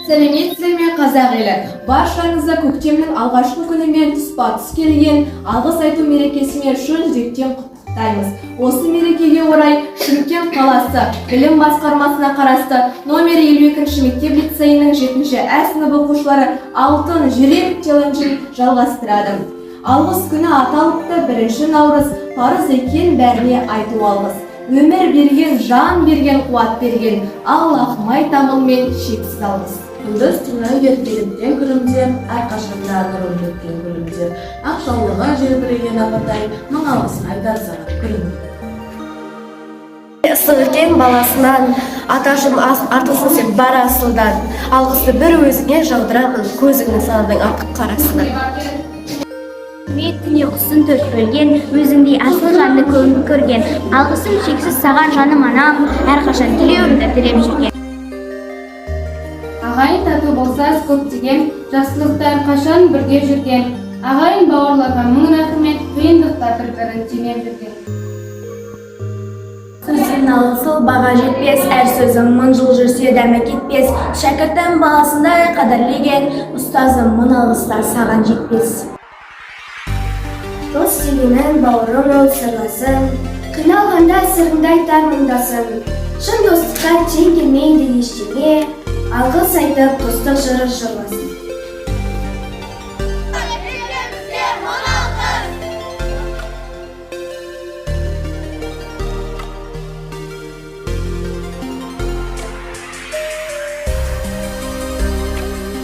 Сәлеметсіздер ме қазақ елі? Баршаңызды көктемнің алғашқы күнімен тұспа-тұс келген алғыс айту мерекесімен шын жүректен құттықтаймыз. Осы мерекеге орай Шымкент қаласы білім басқармасына қарасты номер 52 мектеп лицейінің 7-ші А сынып оқушылары алтын жүрек челленджін жалғастырады. Алғыс күні аталыпты 1 наурыз, парыз екен бәріне айту алғыс. Өмір берген, жан берген, қуат берген, Аллахым айтамылмен шексіз алғыс. Күндіз түні ертелеткен күнімде, әрқашанда нұрын өткен күнімде, ақшаулыға желбіреген апатай, мың алғысын айтар саған күнімде. Сығыркен баласынан, аташым артылсын бар асылдан, алғысты бір өзіңе жаудырамын, көзіңнің салдың артық қарасынан. Күне құсын төрт бөлген, өзіңдей асыл жанды көрген, алғысым шексіз саған жаным анам, әрқашан тілеуімді тілеп жүрген. Ағайын тату болсас көптеген, жақсылықтар қашан бірге жүрген, ағайын бауырларға мың рахмет, қиындықта бір-бірін теңеп жүрген. Сөзің алғысыл баға жетпес, әр сөзім мың жыл жүрсе дәмі кетпес, шәкіртім баласындай қадірлеген, ұстазым мың алғыстар саған жетпес. Дос сенің бауырым ол сырласым, қиналғанда сырыңды айтар мұңдасым. Шын достыққа тең келмейді ештеңе, алғыс айтып достық жыры жырласын.